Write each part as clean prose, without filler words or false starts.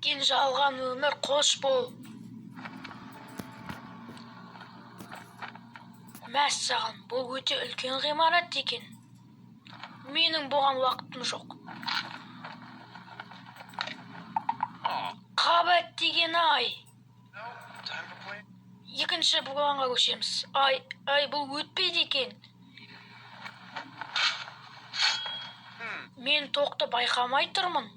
Неткен жалған өмір, қош бол. Мәссаған, бұл өте үлкен ғимарат екен. Менің бұған уақытым жоқ. Қабат деген ай. Екінші бұғанға көшеміз. Ай, бұл өтпейді екен. Мен тоқты байқамай тұрмын.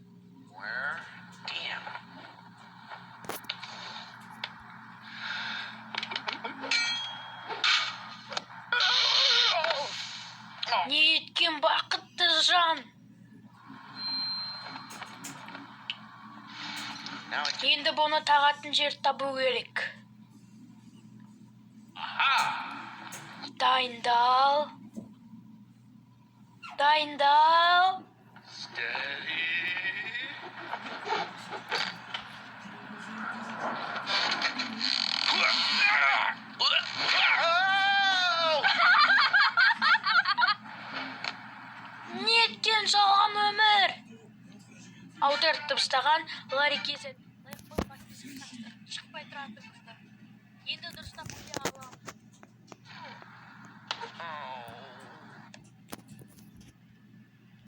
Не еткен бақытты жан. Енді бұны тағатын жер табу керек. Дайындал. Неткен жалған өмір. Аударып тастаған Ларри Кезет. Шықпай тұратын. Енді дұрыстап